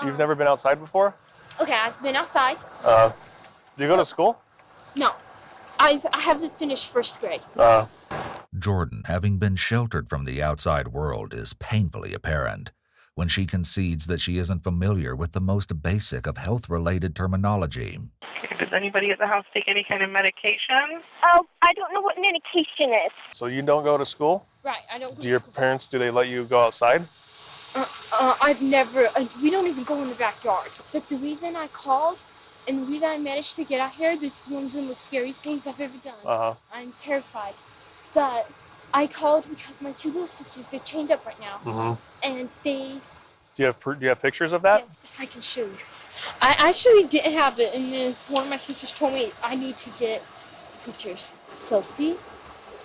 You've never been outside before? Okay, I've been outside. Do you go to school? No. I haven't finished first grade. Jordan, having been sheltered from the outside world, is painfully apparent when she concedes that she isn't familiar with the most basic of health-related terminology. Does anybody at the house take any kind of medication? Oh, I don't know what medication is. So you don't go to school? Right, I don't go to school. Do your parents, do they let you go outside? I've never, we don't even go in the backyard. But the reason I called and the reason I managed to get out here, this is one of the most scariest things I've ever done. I'm terrified. But I called because my two little sisters, they're chained up right now. And they... Do you have pictures of that? Yes, I can show you. I actually didn't have it, and then one of my sisters told me I need to get pictures. So see?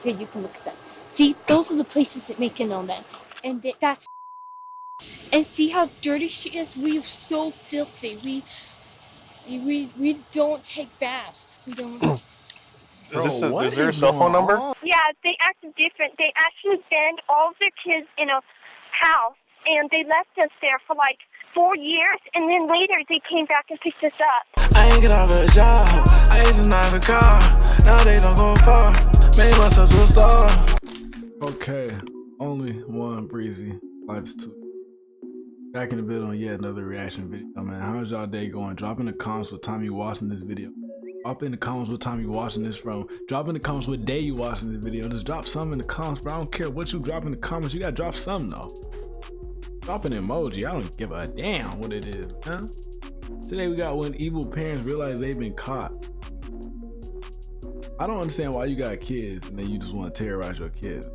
Here, you can look at them. See, those are the places that make it on them. And that's... And see how dirty she is? We're so filthy. We don't take baths. We don't... Is there a cell phone number? Yeah, they act different. They actually banned all of their kids in a house, and they left us there for like 4 years, and then later they came back and picked us up. I ain't get off a job. I used to drive a car. Nowadays I'm going far. Made myself to a star. Okay, only 1Breezy Life's 2. Back in the bit on yet another reaction video, man. How's y'all day going? Drop in the comments what time you watching this video. Drop in the comments what time you watching this from. Drop in the comments what day you watching this video. Just drop something in the comments, bro. I don't care what you drop in the comments. You gotta drop something though. Drop an emoji. I don't give a damn what it is, huh? Today we got when evil parents realize they've been caught. I don't understand why you got kids and then you just want to terrorize your kids.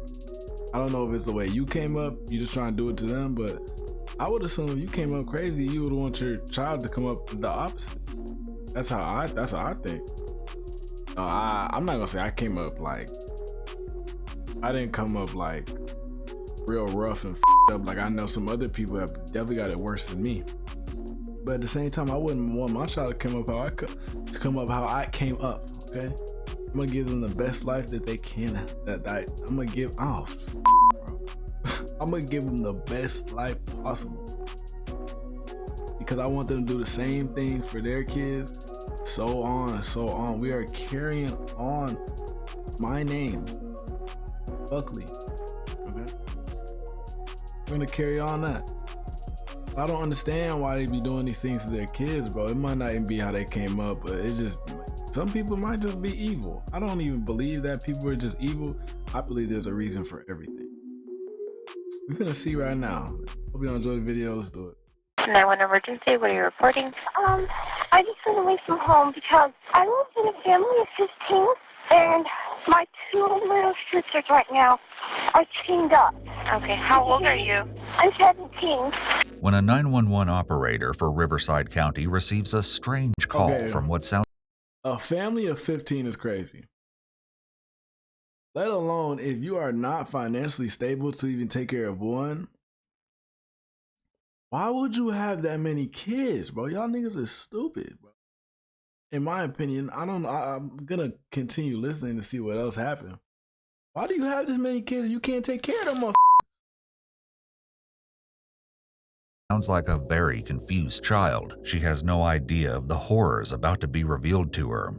I don't know if it's the way you came up, you just trying to do it to them, but I would assume if you came up crazy, you would want your child to come up the opposite. That's how I think. I'm not gonna say I came up like, I didn't come up like real rough and up like I know some other people have definitely got it worse than me. But at the same time, I wouldn't want my child to come up how I came up. Okay, I'm gonna give them the best life that they can. I'm gonna give. Oh, bro. I'm gonna give them the best life possible. Because I want them to do the same thing for their kids, so on and so on. We are carrying on my name, Buckley. Okay, we're gonna carry on that. I don't understand why they be doing these things to their kids, bro. It might not even be how they came up, but it just, some people might just be evil. I don't even believe that people are just evil. I believe there's a reason for everything. We're finna see right now. Hope you enjoy the video. Let's do it. 911 emergency, what are you reporting? I just went away from home because I live in a family of 15, and my two little sisters right now are chained up. Okay, how old are you? I'm 17. When a 911 operator for Riverside County receives a strange call from what sounds... A family of 15 is crazy. Let alone if you are not financially stable to even take care of one. Why would you have that many kids, bro? Y'all niggas is stupid, bro. In my opinion, I'm gonna continue listening to see what else happened. Why do you have this many kids? You can't take care of them, motherfuckers. Sounds like a very confused child. She has no idea of the horrors about to be revealed to her.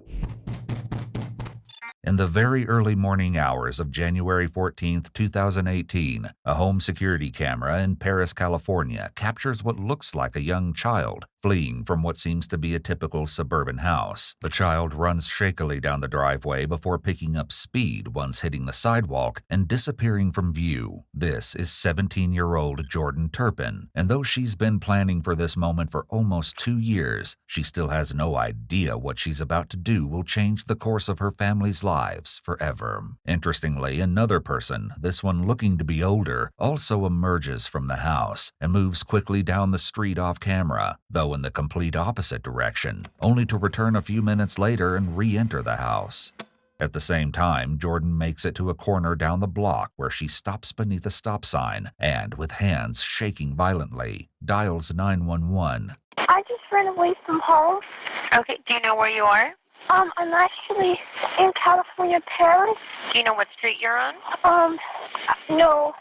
In the very early morning hours of January 14th, 2018, a home security camera in Paris, California captures what looks like a young child fleeing from what seems to be a typical suburban house. The child runs shakily down the driveway before picking up speed once hitting the sidewalk and disappearing from view. This is 17-year-old Jordan Turpin, and though she's been planning for this moment for almost 2 years, she still has no idea what she's about to do will change the course of her family's lives forever. Interestingly, another person, this one looking to be older, also emerges from the house and moves quickly down the street off camera, though in the complete opposite direction, only to return a few minutes later and re-enter the house. At the same time, Jordan makes it to a corner down the block where she stops beneath a stop sign and, with hands shaking violently, dials 911. I just ran away from home. Okay, do you know where you are? I'm actually in California, Paris. Do you know what street you're on? No.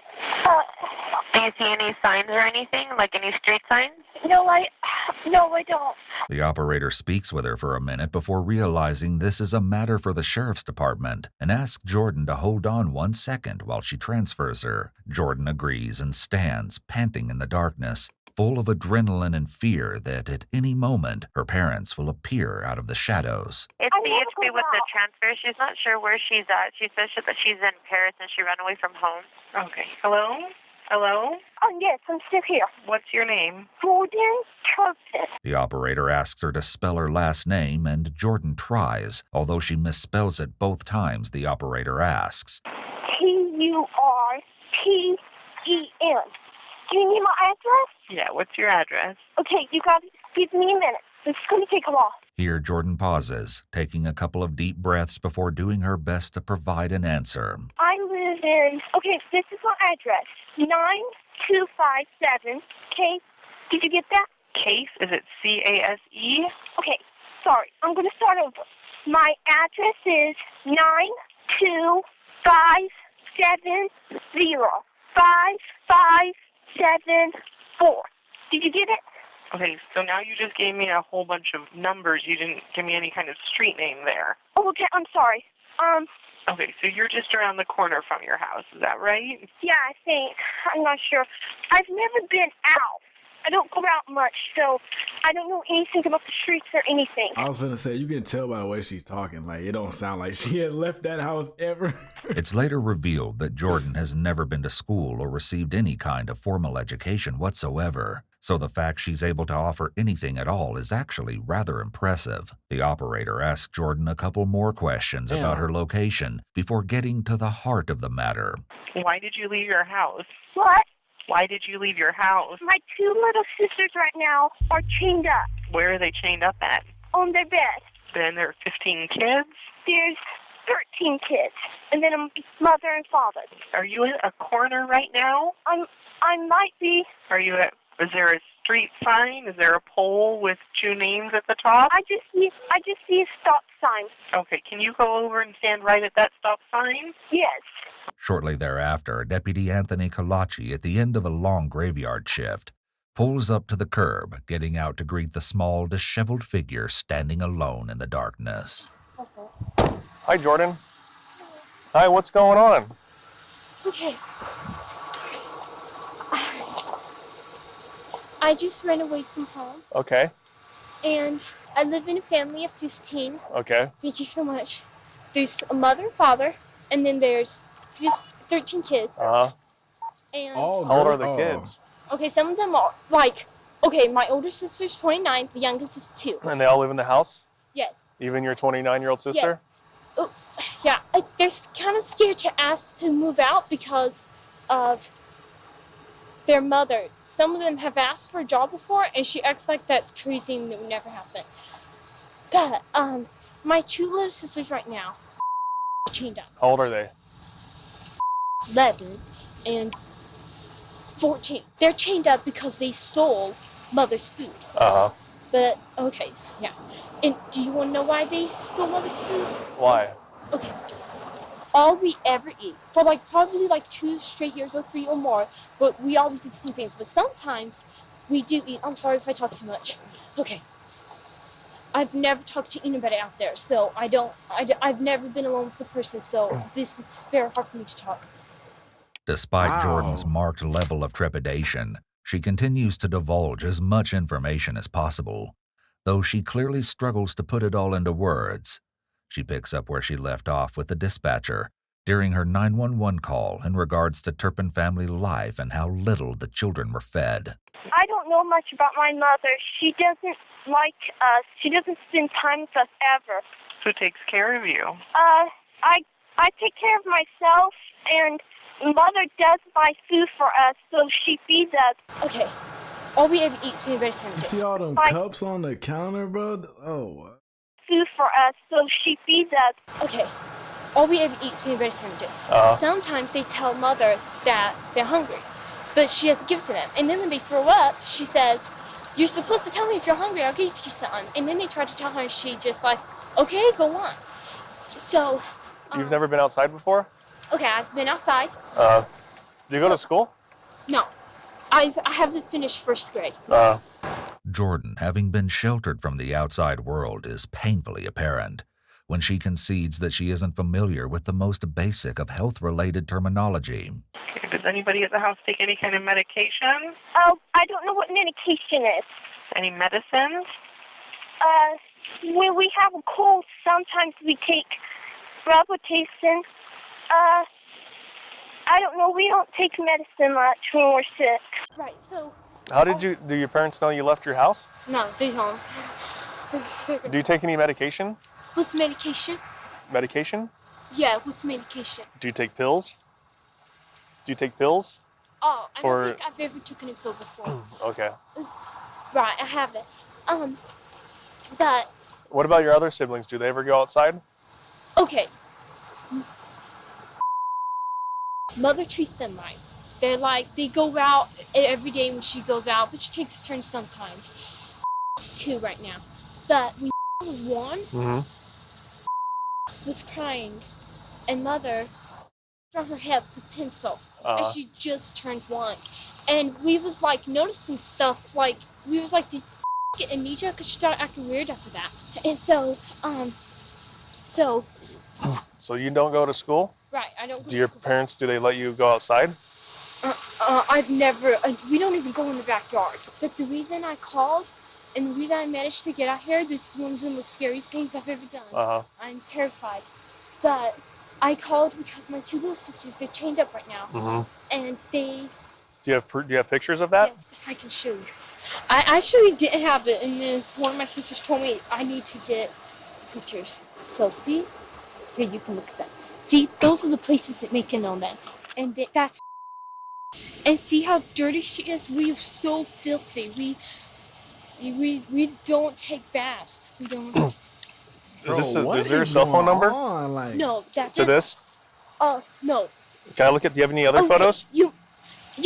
Do you see any signs or anything, like any street signs? No, I don't. The operator speaks with her for a minute before realizing this is a matter for the sheriff's department and asks Jordan to hold on 1 second while she transfers her. Jordan agrees and stands, panting in the darkness, full of adrenaline and fear that at any moment her parents will appear out of the shadows. It's BHB with the transfer. She's not sure where she's at. She says that she's in Paris and she ran away from home. Okay. Hello? Hello? Oh, yes, I'm still here. What's your name? Jordan Turpin. The operator asks her to spell her last name, and Jordan tries, although she misspells it both times the operator asks. Turpin. Do you need my address? Yeah, what's your address? Okay, you gotta give me a minute. It's gonna take a while. Here, Jordan pauses, taking a couple of deep breaths before doing her best to provide an answer. I live in... Okay, this is my address. 9257 Case. Did you get that? Case? Is it C-A-S-E? Okay, sorry. I'm going to start over. My address is 925705574. Did you get it? Okay, so now you just gave me a whole bunch of numbers. You didn't give me any kind of street name there. Oh, okay, I'm sorry. Okay, so you're just around the corner from your house, is that right? Yeah, I think. I'm not sure. I've never been out. I don't go out much, so I don't know anything about the streets or anything. I was gonna say, you can tell by the way she's talking, like, it don't sound like she had left that house ever. It's later revealed that Jordan has never been to school or received any kind of formal education whatsoever, so the fact she's able to offer anything at all is actually rather impressive. The operator asks Jordan a couple more questions about her location before getting to the heart of the matter. Why did you leave your house? What? Why did you leave your house? My two little sisters right now are chained up. Where are they chained up at? On their bed. Then there are 15 kids? There's 13 kids, and then a mother and father. Are you in a corner right now? I might be. Is there a street sign? Is there a pole with two names at the top? I just see a stop sign. Okay, can you go over and stand right at that stop sign? Yes. Shortly thereafter, Deputy Anthony Colaci, at the end of a long graveyard shift, pulls up to the curb, getting out to greet the small, disheveled figure standing alone in the darkness. Hi, Jordan. Hi, what's going on? Okay. I just ran away from home. Okay. And I live in a family of 15. Okay. Thank you so much. There's a mother and father, and then there's 13 kids. Uh-huh. And how old are the kids? Okay, some of them are like, okay, my older sister's 29, the youngest is 2. And they all live in the house? Yes. Even your 29-year-old sister? Yes. Oh, yeah, they're kind of scared to ask to move out because of their mother. Some of them have asked for a job before, and she acts like that's crazy and it would never happen. But my two little sisters right now chained up. How old are they? 11 and 14. They're chained up because they stole mother's food. Uh-huh. But okay, yeah. And do you want to know why they stole mother's food? Why? Okay. All we ever eat for probably 2 straight years or 3 or more, but we always eat the same things. But sometimes we do eat. I'm sorry if I talk too much. Okay. I've never talked to anybody out there, so I've never been alone with a person, so this is very hard for me to talk. Despite Jordan's marked level of trepidation, she continues to divulge as much information as possible, though she clearly struggles to put it all into words. She picks up where she left off with the dispatcher during her 911 call in regards to Turpin family life and how little the children were fed. I don't know much about my mother. She doesn't like us. She doesn't spend time with us ever. Who takes care of you? I take care of myself, and Mother does buy food for us, so she feeds us. Okay. All we ever eat is peanut butter sandwiches. You see all them cups on the counter, bro? Oh. Food for us, so she feeds us. Okay. All we ever eat is peanut butter sandwiches. Sometimes they tell Mother that they're hungry, but she has to give it to them. And then when they throw up, she says, "You're supposed to tell me if you're hungry, I'll give you something." And then they try to tell her, and she just okay, go on. So. You've never been outside before? Okay, I've been outside. Do you go to school? No. I haven't finished first grade. Jordan, having been sheltered from the outside world, is painfully apparent when she concedes that she isn't familiar with the most basic of health-related terminology. Does anybody at the house take any kind of medication? Oh, I don't know what medication is. Any medicines? When we have a cold, sometimes we take Robitussin. I don't know. We don't take medicine much when we're sick. Right, so... How did do your parents know you left your house? No, they don't. Do you take any medication? What's medication? Medication? Yeah, what's medication? Do you take pills? Do you take pills? Oh, I For- don't think I've ever taken a pill before. Okay. Right, I haven't. But, What about your other siblings? Do they ever go outside? okay. Mother treats them right. They're like, they go out every day when she goes out, but she takes turns sometimes. It's 2 right now. But when was 1, was crying, and Mother from her head with a pencil, and she just turned 1. And we was like noticing stuff, like, we was like, did get amnesia? Because she started acting weird after that. And so, So you don't go to school? right, I don't go Do to your school. parents, do they let you go outside? I've never, we don't even go in the backyard. But the reason I called and the reason I managed to get out here, this is one of the most scariest things I've ever done. I'm terrified. But I called because my 2 little sisters, they're chained up right now. And they... Do you have pictures of that? Yes, I can show you. I actually didn't have it, and then one of my sisters told me I need to get pictures. So see? Here, you can look at them. See, those are the places that make it on them. And that's... And see how dirty she is? We are so filthy. We don't take baths. We don't... Is there a cell phone number? No, that's To this? No. Can I look at, do you have any other photos? You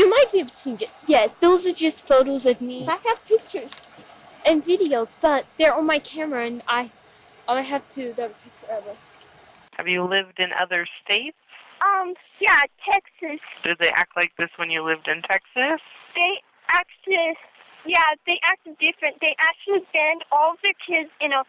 might be able to see it. Yes, those are just photos of me. I have pictures and videos, but they're on my camera, and I have to, that would take forever. Have you lived in other states? Yeah, Texas. Did they act like this when you lived in Texas? They acted different. They actually banned all of their kids in a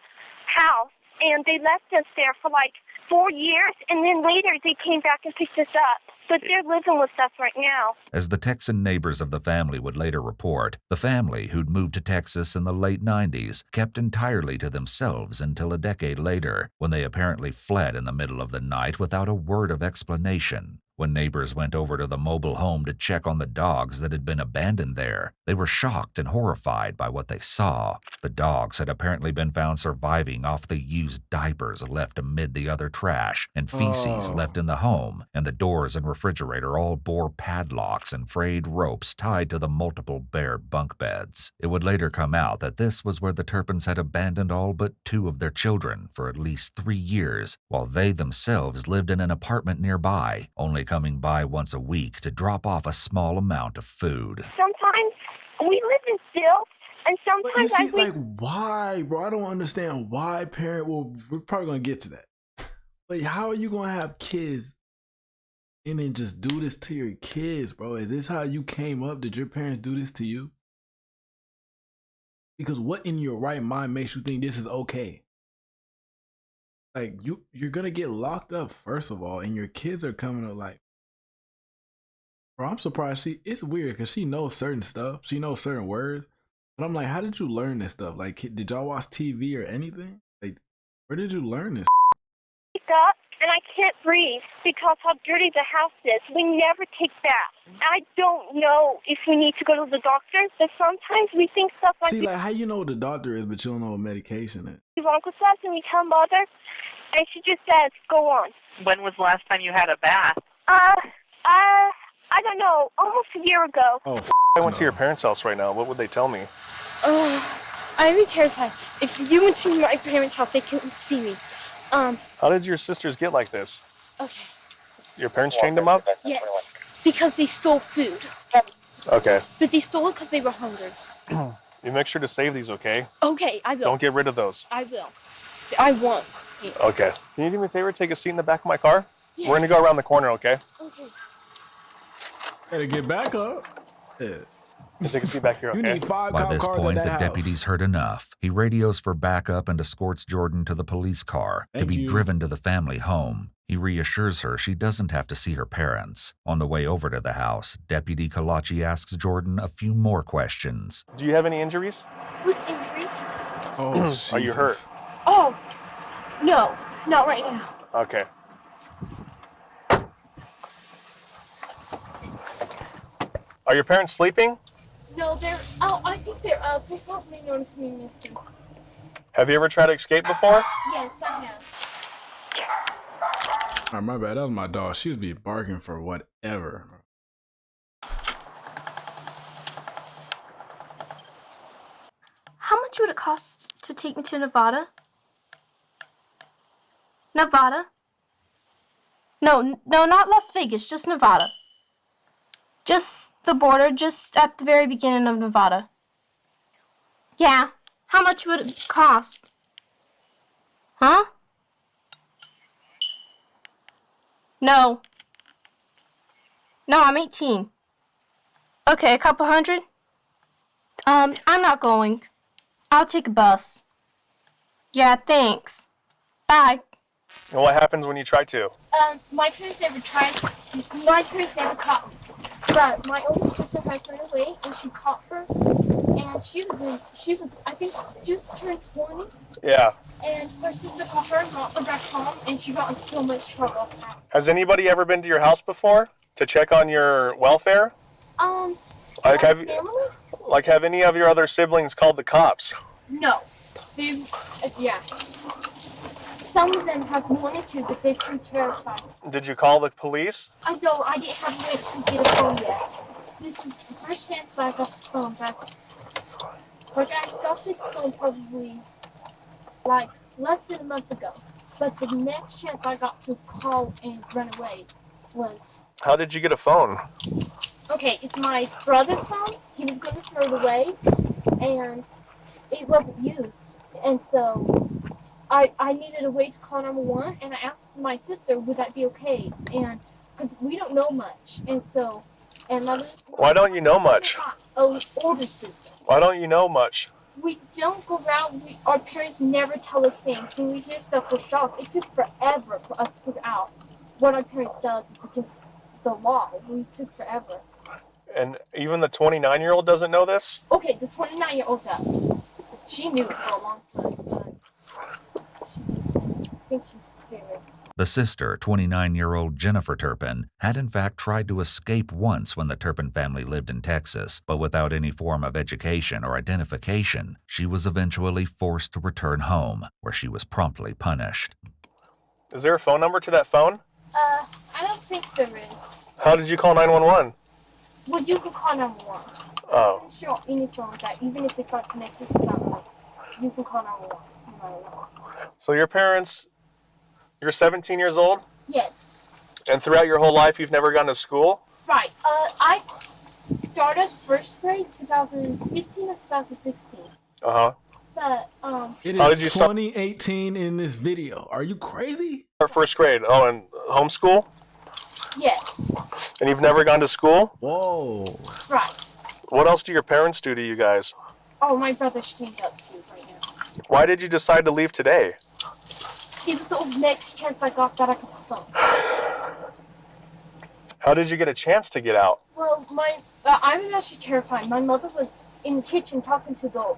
house, and they left us there for like 4 years, and then later they came back and picked us up. But they're living with us right now. As the Texan neighbors of the family would later report, the family, who'd moved to Texas in the late 90s, kept entirely to themselves until a decade later, when they apparently fled in the middle of the night without a word of explanation. When neighbors went over to the mobile home to check on the dogs that had been abandoned there, they were shocked and horrified by what they saw. The dogs had apparently been found surviving off the used diapers left amid the other trash and feces left in the home, and the doors and refrigerator all bore padlocks and frayed ropes tied to the multiple bare bunk beds. It would later come out that this was where the Turpins had abandoned all but 2 of their children for at least 3 years, while they themselves lived in an apartment nearby, only coming by once a week to drop off a small amount of food. Sometimes we live in filth, and But you sometimes see, like, why, bro? I don't understand why we're probably gonna get to that. But how are you gonna have kids and then just do this to your kids, bro? Is this how you came up? Did your parents do this to you? Because what in your right mind makes you think this is okay? Like, you're gonna get locked up, first of all, and your kids are coming up like, bro, I'm surprised it's weird because she knows certain stuff. She knows certain words. But I'm like, how did you learn this stuff? Like, did y'all watch TV or anything? Like, where did you learn this? I wake up and I can't breathe because how dirty the house is. We never take baths. I don't know if we need to go to the doctor, but sometimes we think stuff like See, like, how you know what the doctor is, but you don't know what medication is? wrong with us, and we tell Mother, and she just says, go on. When was the last time you had a bath? I don't know, almost a year ago. Oh, I went to your parents' house right now. What would they tell me? I'd be terrified. If you went to my parents' house, they couldn't see me. How did your sisters get like this? Okay. Your parents chained them up? Yes, because they stole food. Okay. But they stole it because they were hungry. You make sure to save these, okay? Okay, I will. Don't get rid of those. I will. I won't. Yes. Okay. Can you do me a favor? Take a seat in the back of my car? Yes. We're going to go around the corner, okay? Okay. Better get back up. Yeah. Take a seat back here, You okay? need 5 By cop this cars at point, that the house. deputies heard enough. He radios for backup and escorts Jordan to the police car to Thank be you. driven to the family home. He reassures her she doesn't have to see her parents. On the way over to the house, Deputy Kalachi asks Jordan a few more questions. Do you have any injuries? What's injuries? Oh, Are you hurt? Jesus. Oh, no, not right now. Okay. Are your parents sleeping? No, I think they're up. They probably noticed me missing. Have you ever tried to escape before? Yes, I have. All right, my bad. That was my dog. She was be barking for whatever. How much would it cost to take me to Nevada? Nevada? No, not Las Vegas, just Nevada. Just the border, just at the very beginning of Nevada. Yeah. How much would it cost? Huh? No. No, I'm 18. Okay, a couple hundred? I'm not going. I'll take a bus. Yeah, thanks. Bye. And what happens when you try to? My parents never tried to. My parents never caught me. But my older sister has run away, and she caught her. And she was, I think, just turned 20. Yeah. And her sister caught her and brought her back home, and she got in so much trouble. Has anybody ever been to your house before to check on your welfare? Like, have any of your other siblings called the cops? No. Yeah. Some of them have wanted to, but they're too terrified. Did you call the police? I know, I didn't have a way to get a phone yet. This is the first chance I got the phone back. Like, I got this phone probably, like, less than a month ago. But the next chance I got to call and run away was... How did you get a phone? Okay, it's my brother's phone. He was going to throw it away, and it wasn't used. And so I needed a way to call 911, and I asked my sister, would that be okay? And because we don't know much, and so, and my Why don't you know much? Older sister. Why don't you know much? We don't go around. Our parents never tell us things. When we hear stuff, we're shocked. It took forever for us to figure out what our parents does is against the law. We took forever. And even the 29-year-old doesn't know this? Okay, the 29-year-old does. She knew it for a long time, but I think she's scared. The sister, 29-year-old Jennifer Turpin, had in fact tried to escape once when the Turpin family lived in Texas, but without any form of education or identification, she was eventually forced to return home, where she was promptly punished. Is there a phone number to that phone? I don't think there is. How did you call 911? Well, you can call 911. Oh. I'm sure any phone that, even if it's not connected to that, you can call 911. So your parents, you're 17 years old? Yes. And throughout your whole life, you've never gone to school? Right. I started first grade 2015 or 2016. Uh-huh. But, It How is did you start? 2018 in this video. Are you crazy? First grade. Oh, and homeschool? yes. And you've never gone to school? Whoa. Right. What else do your parents do to you guys? Oh, my brother's chained up too right now. Why did you decide to leave today? It was the next chance I got that I could phone. How did you get a chance to get out? Well, I was actually terrified. My mother was in the kitchen talking to the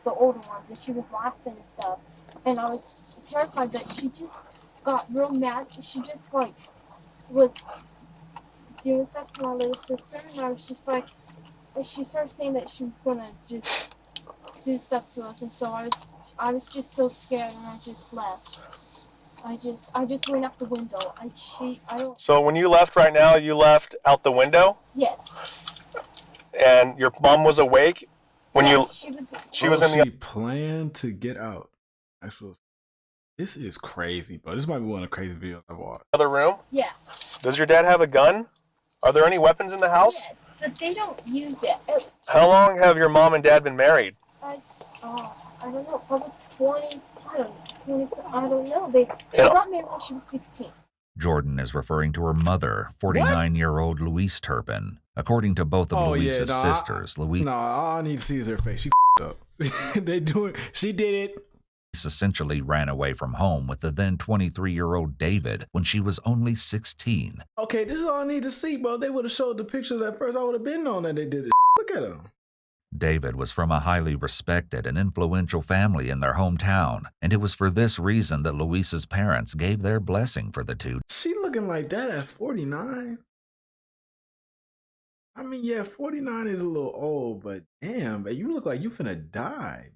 older ones, and she was laughing and stuff. And I was terrified, but she just got real mad. She just like was doing stuff to my little sister, and I was just like, and she started saying that she was gonna just do stuff to us, and so I was just so scared, and I just left. I just went out the window. I don't. So when you left right now, you left out the window? Yes. And your mom was awake when Yeah, you... She was in the... She planned to get out. Actually, this is crazy, bro. This might be one of the crazy videos I've watched. other room? Yeah. Does your dad have a gun? Are there any weapons in the house? Yes, but they don't use it. How long have your mom and dad been married? I don't know, probably 20, I don't know. She got married when she was 16. Jordan is referring to her mother, 49-year-old Louise Turpin. According to both of Louise's sisters, Louise... No, all I need to see is her face. She up. She did it. Essentially ran away from home with the then 23-year-old David when she was only 16. Okay, this is all I need to see, bro. They would have showed the pictures at first. I would have been known that they did it. Look at them. David was from a highly respected and influential family in their hometown, and it was for this reason that Louise's parents gave their blessing for the two. She looking like that at 49? I mean, yeah, 49 is a little old, but damn, man, you look like you finna die.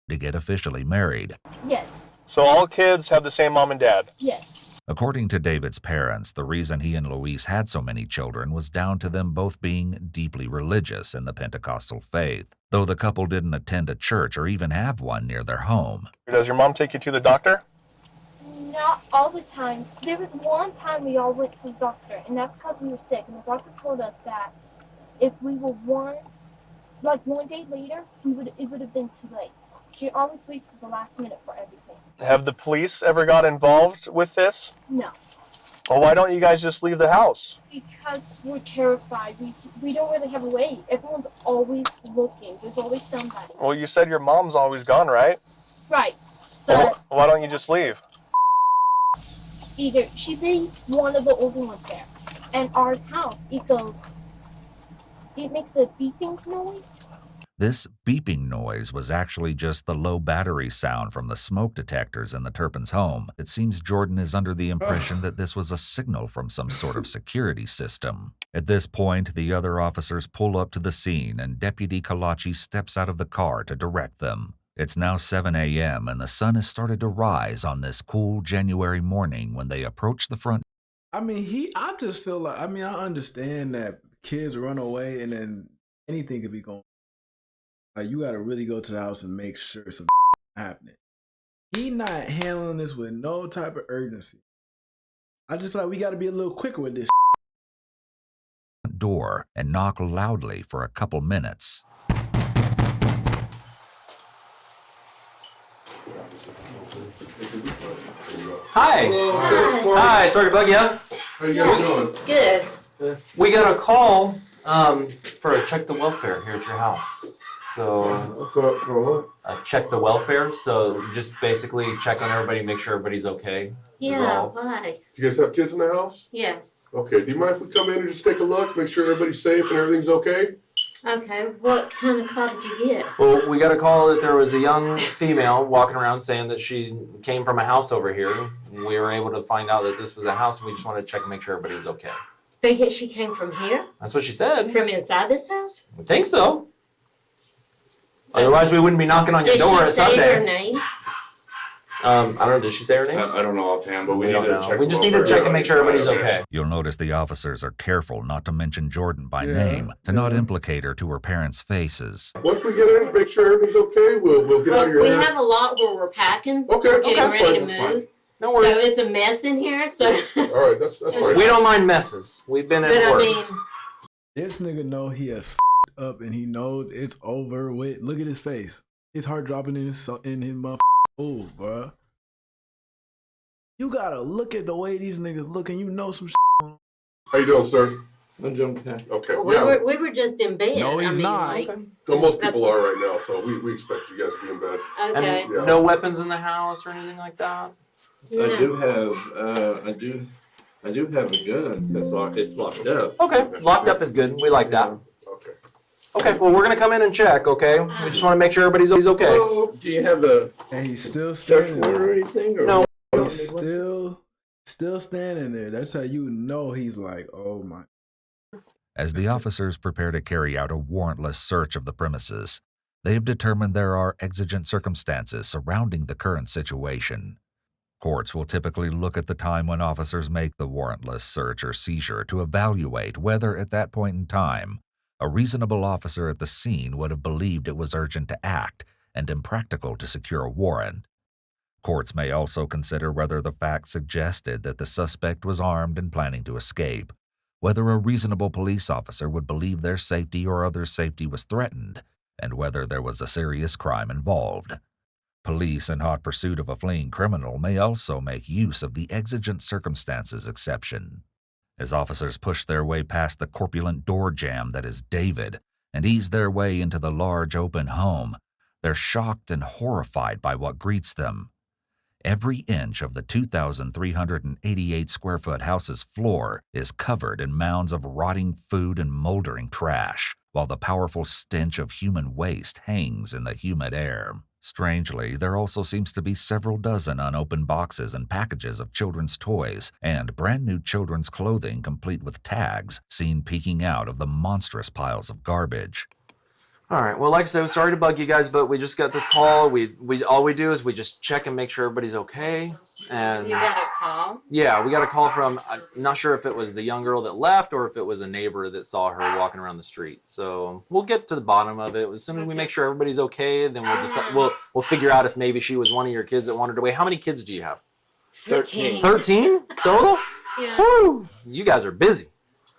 To get officially married. Yes. So all kids have the same mom and dad? Yes. According to David's parents, the reason he and Louise had so many children was down to them both being deeply religious in the Pentecostal faith, though the couple didn't attend a church or even have one near their home. Does your mom take you to the doctor? Not all the time. There was one time we all went to the doctor, and that's because we were sick, and the doctor told us that if we were one day later, it would have been too late. She always waits to the last minute for everything. Have the police ever got involved with this? No. Well, why don't you guys just leave the house? Because we're terrified. We don't really have a way. Everyone's always looking. There's always somebody. Well, you said your mom's always gone, right? Right. Well, why don't you just leave? Either she leaves one of the older ones there, and our house, it makes a beeping noise. This beeping noise was actually just the low battery sound from the smoke detectors in the Turpin's home. It seems Jordan is under the impression that this was a signal from some sort of security system. At this point, the other officers pull up to the scene and Deputy Kalachi steps out of the car to direct them. It's now 7 a.m. and the sun has started to rise on this cool January morning when they approach the front. I mean, I just feel like, I understand that kids run away and then anything could be going on. Like, you got to really go to the house and make sure some happening. He not handling this with no type of urgency. I just feel like we got to be a little quicker with this door and knock loudly for a couple minutes. Hi. Hello. Hi. Sorry to bug you. How you guys doing? Good. We got a call for a check the welfare here at your house. So For what? check the welfare. So just basically check on everybody, make sure everybody's okay. Yeah, why? Do you guys have kids in the house? Yes. Okay, do you mind if we come in and just take a look, make sure everybody's safe and everything's okay? Okay, what kind of call did you get? Well, we got a call that there was a young female walking around saying that she came from a house over here. We were able to find out that this was a house, and we just wanted to check and make sure everybody was okay. Think she came from here? That's what she said. From inside this house? I think so. Otherwise, we wouldn't be knocking on your door at Sunday. Did she say her name? I don't know. Did she say her name? I don't know offhand, but we need don't to know. check. We just need to check and make sure everybody's okay. You'll notice the officers are careful not to mention Jordan by name, to not implicate her to her parents' faces. Once we get in, make sure everything's okay, we'll get out of your We hair. have a lot where we're packing. Okay, We're getting that's ready fine, to that's move. No worries. So it's a mess in here, so. All right, that's fine. We don't mind messes. We've been in worse. This nigga know he has up and he knows it's over with. Look at his face. His heart dropping in his motherfucking ooh, bro. You gotta look at the way these niggas look and you know some shit. How you doing, sir? I'm doing okay. Okay, We were just in bed. No, he's not. So most people are right now, so we expect you guys to be in bed. Okay. And no weapons in the house or anything like that? No. I do have a gun that's locked up. Okay, locked up is good. We like that. Okay. Okay, well, we're gonna come in and check, okay? We just wanna make sure everybody's okay. Oh, do you have a And he's still search standing warrant or there. anything? Or No. He's still standing there. That's how you know he's like, oh my. As the officers prepare to carry out a warrantless search of the premises, they have determined there are exigent circumstances surrounding the current situation. Courts will typically look at the time when officers make the warrantless search or seizure to evaluate whether, at that point in time, a reasonable officer at the scene would have believed it was urgent to act and impractical to secure a warrant. Courts may also consider whether the facts suggested that the suspect was armed and planning to escape, whether a reasonable police officer would believe their safety or others' safety was threatened, and whether there was a serious crime involved. Police in hot pursuit of a fleeing criminal may also make use of the exigent circumstances exception. As officers push their way past the corpulent door jamb that is David and ease their way into the large open home, they're shocked and horrified by what greets them. Every inch of the 2,388 square foot house's floor is covered in mounds of rotting food and moldering trash, while the powerful stench of human waste hangs in the humid air. Strangely, there also seems to be several dozen unopened boxes and packages of children's toys and brand new children's clothing complete with tags seen peeking out of the monstrous piles of garbage. All right. Well, like I said, sorry to bug you guys, but we just got this call. We all we do is we just check and make sure everybody's okay. And You got a call? yeah, we got a call from, I'm not sure if it was the young girl that left or if it was a neighbor that saw her walking around the street. So we'll get to the bottom of it. As soon as we make sure everybody's okay, then we'll decide, we'll figure out if maybe she was one of your kids that wandered away. How many kids do you have? 13. 13 total? Yeah. Woo! You guys are busy.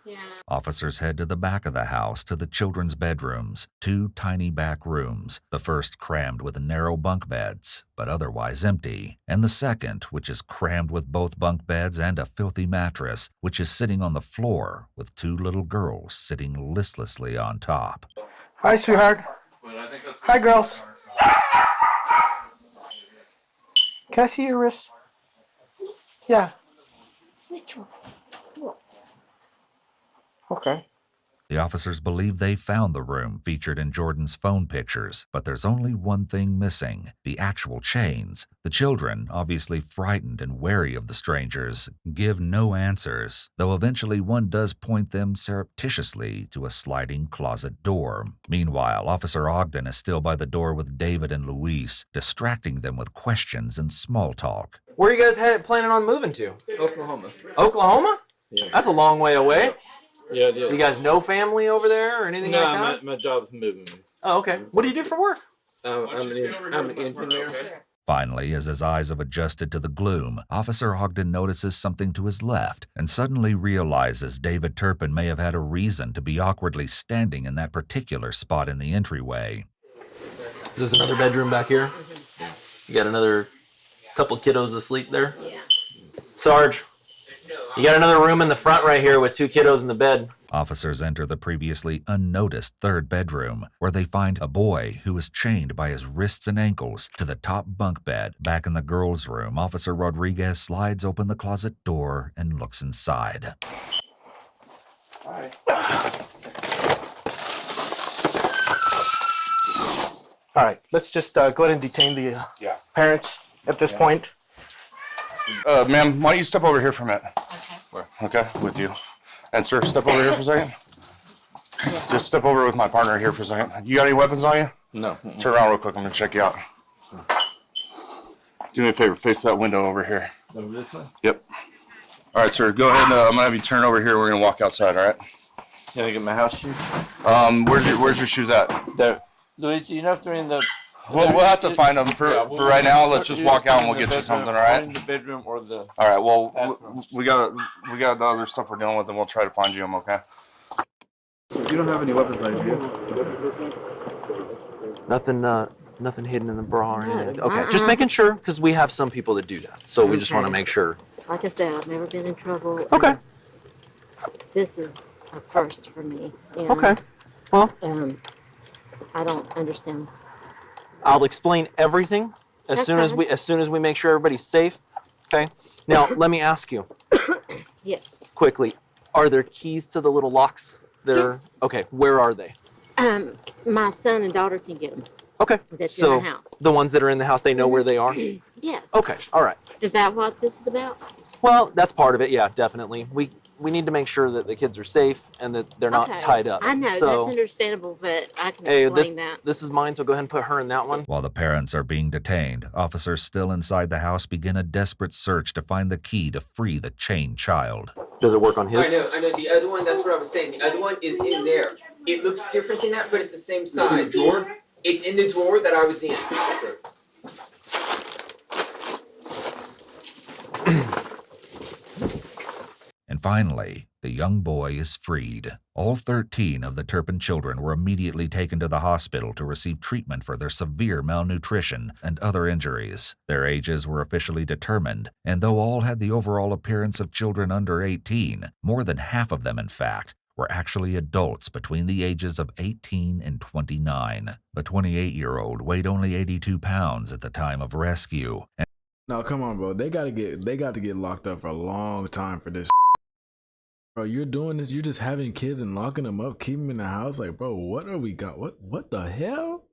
Yeah. Officers head to the back of the house to the children's bedrooms, 2 tiny back rooms, the first crammed with narrow bunk beds, but otherwise empty, and the second, which is crammed with both bunk beds and a filthy mattress, which is sitting on the floor with 2 little girls sitting listlessly on top. Hi, sweetheart. Hi, girls. Can I see your wrist? Yeah. Which one? Okay. The officers believe they found the room featured in Jordan's phone pictures, but there's only one thing missing: the actual chains. The children, obviously frightened and wary of the strangers, give no answers, though eventually one does point them surreptitiously to a sliding closet door. Meanwhile, Officer Ogden is still by the door with David and Luis, distracting them with questions and small talk. Where are you guys planning on moving to? Oklahoma. Oklahoma? Yeah. That's a long way away. Yeah, it is. You guys know family over there or anything like that? No, my job's moving. Oh, okay. What do you do for work? I'm an engineer. Finally, as his eyes have adjusted to the gloom, Officer Ogden notices something to his left and suddenly realizes David Turpin may have had a reason to be awkwardly standing in that particular spot in the entryway. Is this another bedroom back here? You got another couple kiddos asleep there? Yeah. Sarge, you got another room in the front right here with 2 kiddos in the bed. Officers enter the previously unnoticed third bedroom, where they find a boy who is chained by his wrists and ankles to the top bunk bed. Back in the girls' room, Officer Rodriguez slides open the closet door and looks inside. All right. All right. Let's just go ahead and detain the parents at this point. Ma'am, why don't you step over here for a minute? Okay, with you. And sir, step over here for a second. Just step over with my partner here for a second. You got any weapons on you? No. Turn around real quick, I'm gonna check you out. Do me a favor, face that window over here. Over this way? Yep. All right, sir, go ahead. I'm gonna have you turn over here. We're gonna walk outside, all right? Can I get my house shoes? Where's your shoes at? There. Luis, you know if they're in the... Well, we'll have to find them for right now. Let's just walk out and we'll get you something, all right? In the bedroom or the... All right, well, we got the other stuff we're dealing with, and we'll try to find you them, okay? You don't have any weapons on you, do you? Nothing hidden in the bra or anything. Okay, just making sure, because we have some people that do that, so we just want to make sure. Like I said, I've never been in trouble. Okay. This is a first for me. And, Okay. Well, I don't understand. I'll explain everything as soon as we make sure everybody's safe. Okay. Now, let me ask you. Yes. Quickly, are there keys to the little locks? Yes. Okay. Where are they? My son and daughter can get them. Okay. That's so in the house. the ones that are in the house, they know where they are. Yes. Okay. All right. Is that what this is about? Well, that's part of it. Yeah, definitely. We need to make sure that the kids are safe and that they're not tied up. I know, so, that's understandable, but I can explain that. This is mine, so go ahead and put her in that one. While the parents are being detained, officers still inside the house begin a desperate search to find the key to free the chained child. Does it work on his? I know. The other one, that's what I was saying. The other one is in there. It looks different than that, but it's the same size. It's in the drawer? It's in the drawer that I was in. And Finally, the young boy is freed. All 13 of the Turpin children were immediately taken to the hospital to receive treatment for their severe malnutrition and other injuries. Their ages were officially determined, and though all had the overall appearance of children under 18, more than half of them, in fact, were actually adults between the ages of 18 and 29. The 28-year-old weighed only 82 pounds at the time of rescue. No, come on, bro. They got to get locked up for a long time for this. Bro, you're doing this. You're just having kids and locking them up, keeping them in the house. Like, bro, what are we got? What the hell?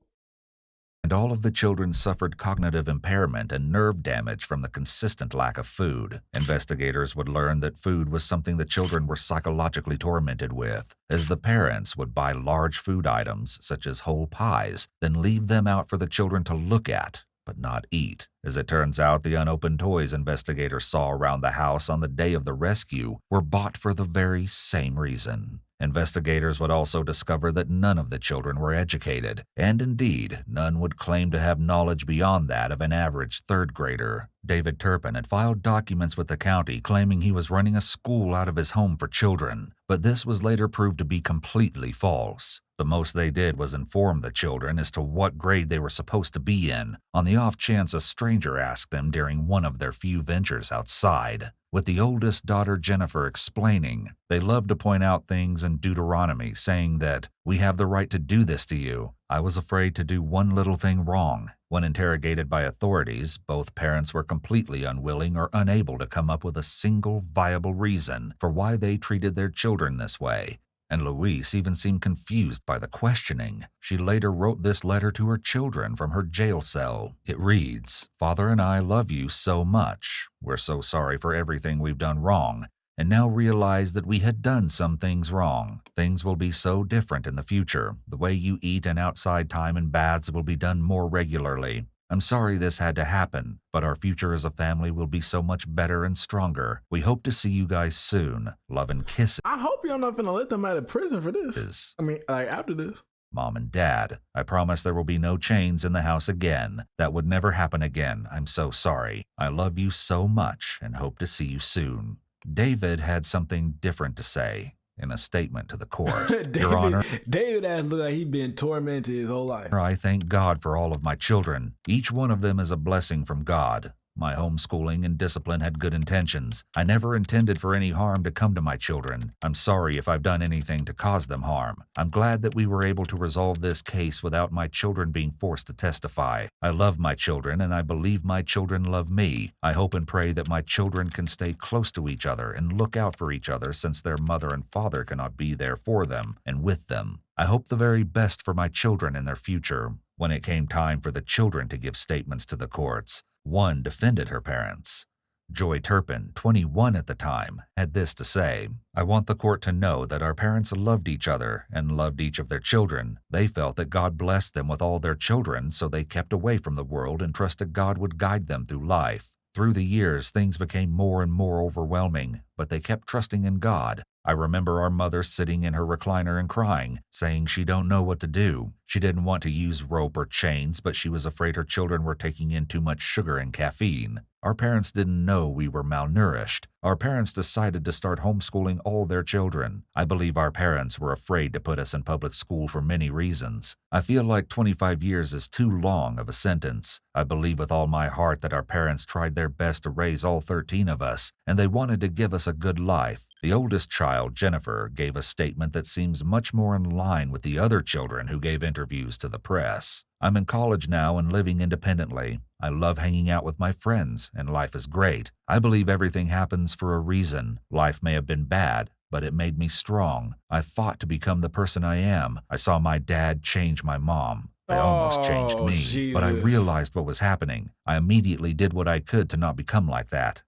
And all of the children suffered cognitive impairment and nerve damage from the consistent lack of food. Investigators would learn that food was something the children were psychologically tormented with, as the parents would buy large food items, such as whole pies, then leave them out for the children to look at, but not eat. As it turns out, the unopened toys investigators saw around the house on the day of the rescue were bought for the very same reason. Investigators would also discover that none of the children were educated, and indeed, none would claim to have knowledge beyond that of an average third grader. David Turpin had filed documents with the county claiming he was running a school out of his home for children, but this was later proved to be completely false. The most they did was inform the children as to what grade they were supposed to be in, on the off chance a stranger asked them during one of their few ventures outside. With the oldest daughter, Jennifer, explaining, they loved to point out things in Deuteronomy, saying that, "We have the right to do this to you. I was afraid to do one little thing wrong." When interrogated by authorities, both parents were completely unwilling or unable to come up with a single viable reason for why they treated their children this way. And Louise even seemed confused by the questioning. She later wrote this letter to her children from her jail cell. It reads, "Father and I love you so much. We're so sorry for everything we've done wrong, and now realize that we had done some things wrong. Things will be so different in the future. The way you eat and outside time and baths will be done more regularly. I'm sorry this had to happen, but our future as a family will be so much better and stronger. We hope to see you guys soon. Love and kisses." I hope you're not gonna let them out of prison for this. I mean, like after this. Mom and Dad, I promise there will be no chains in the house again. That would never happen again. I'm so sorry. I love you so much and hope to see you soon. David had something different to say in a statement to the court. Your Honor, David ass look like he'd been tormented his whole life. I thank God for all of my children. Each one of them is a blessing from God. My homeschooling and discipline had good intentions. I never intended for any harm to come to my children. I'm sorry if I've done anything to cause them harm. I'm glad that we were able to resolve this case without my children being forced to testify. I love my children, and I believe my children love me. I hope and pray that my children can stay close to each other and look out for each other, since their mother and father cannot be there for them and with them. I hope the very best for my children and their future. When it came time for the children to give statements to the courts, one defended her parents. Joy Turpin, 21 at the time, had this to say: "I want the court to know that our parents loved each other and loved each of their children. They felt that God blessed them with all their children, so they kept away from the world and trusted God would guide them through life. Through the years, things became more and more overwhelming, but they kept trusting in God. I remember our mother sitting in her recliner and crying, saying she don't know what to do. She didn't want to use rope or chains, but she was afraid her children were taking in too much sugar and caffeine. Our parents didn't know we were malnourished. Our parents decided to start homeschooling all their children. I believe our parents were afraid to put us in public school for many reasons. I feel like 25 years is too long of a sentence. I believe with all my heart that our parents tried their best to raise all 13 of us, and they wanted to give us a good life. The oldest child, Jennifer, gave a statement that seems much more in line with the other children who gave interviews to the press. I'm in college now and living independently. I love hanging out with my friends, and life is great. I believe everything happens for a reason. Life may have been bad, but it made me strong. I fought to become the person I am. I saw my dad change my mom. They almost changed me, Jesus. but I realized what was happening. I immediately did what I could to not become like that.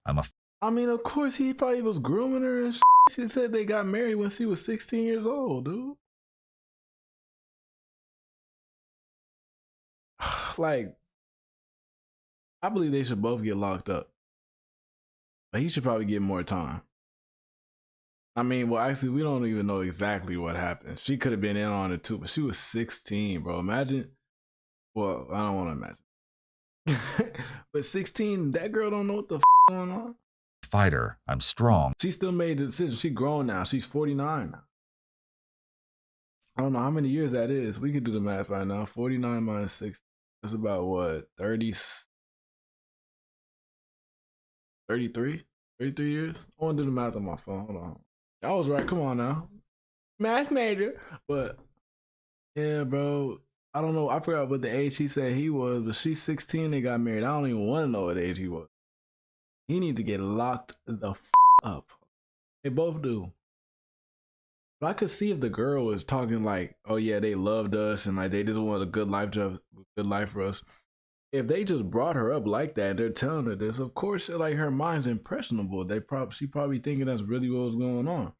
I mean, of course, he probably was grooming her and shit. She said they got married when she was 16 years old, dude. Like, I believe they should both get locked up. But he should probably get more time. I mean, well, actually, we don't even know exactly what happened. She could have been in on it too, but she was 16, bro. Imagine. Well, I don't want to imagine. But 16, that girl don't know what the going on. fighter. I'm strong. She still made the decision. She grown now. She's 49 now. I don't know how many years that is. We could do the math right now. 49 minus 6. That's about what? 33? 33 years? I want to do the math on my phone. Hold on. I was right. Come on now. Math major. But yeah, bro. I don't know. I forgot what the age he said he was, but she's 16. They got married. I don't even want to know what age he was. He need to get locked the up. They both do. But I could see if the girl was talking like, oh yeah, they loved us and like they just wanted a good life for us. If they just brought her up like that, they're telling her this, of course, like her mind's impressionable. She probably thinking that's really what was going on.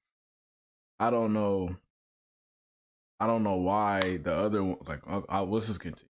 I don't know why the other one, like, let's just continue.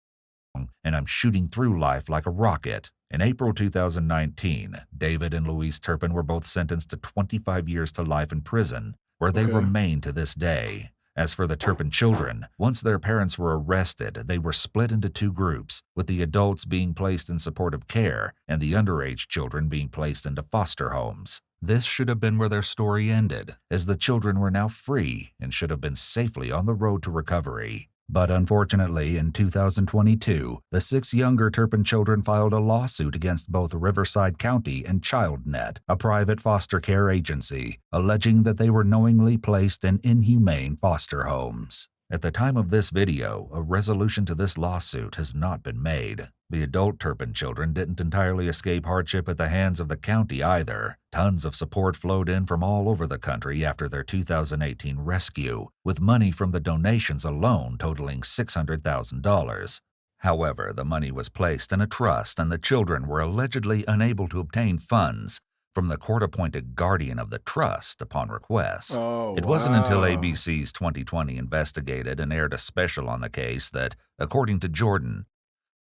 And I'm shooting through life like a rocket. In April 2019, David and Louise Turpin were both sentenced to 25 years to life in prison, where they remain to this day. As for the Turpin children, once their parents were arrested, they were split into two groups, with the adults being placed in supportive care and the underage children being placed into foster homes. This should have been where their story ended, as the children were now free and should have been safely on the road to recovery. But unfortunately, in 2022, the 6 younger Turpin children filed a lawsuit against both Riverside County and ChildNet, a private foster care agency, alleging that they were knowingly placed in inhumane foster homes. At the time of this video, a resolution to this lawsuit has not been made. The adult Turpin children didn't entirely escape hardship at the hands of the county either. Tons of support flowed in from all over the country after their 2018 rescue, with money from the donations alone totaling $600,000. However, the money was placed in a trust and the children were allegedly unable to obtain funds from the court-appointed guardian of the trust upon request. It wasn't until ABC's 2020 investigated and aired a special on the case that, according to Jordan,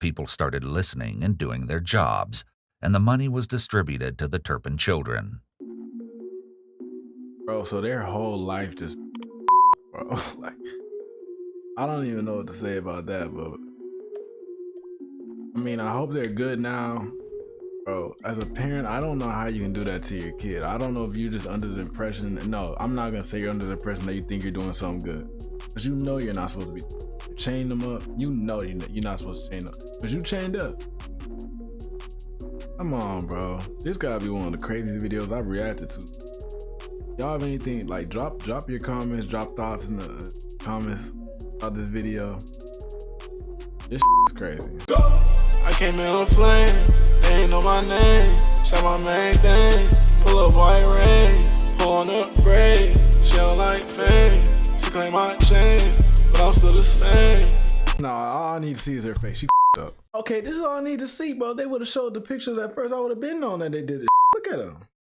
people started listening and doing their jobs, and the money was distributed to the Turpin children. Bro, so their whole life just, bro, like, I don't even know what to say about that, but I mean, I hope they're good now. Bro, as a parent, I don't know how you can do that to your kid. I don't know if you're just under the impression, no, I'm not gonna say you're under the impression that you think you're doing something good. Because you know you're not supposed to be. You chain them up, you know you're not supposed to chain up. But you chained up. Come on, bro. This gotta be one of the craziest videos I've reacted to. Y'all have anything, like drop your comments, drop thoughts in the comments about this video. This is crazy. I came in a flame, they ain't know my name. Shot my main thing, pull up white range, pull on the braids. She don't like fame, she claim my chain, but I'm still the same. Nah, all I need to see is her face. She up. Okay, this is all I need to see, bro. They would have showed the pictures at first. I would have been known that they did it. Look at her.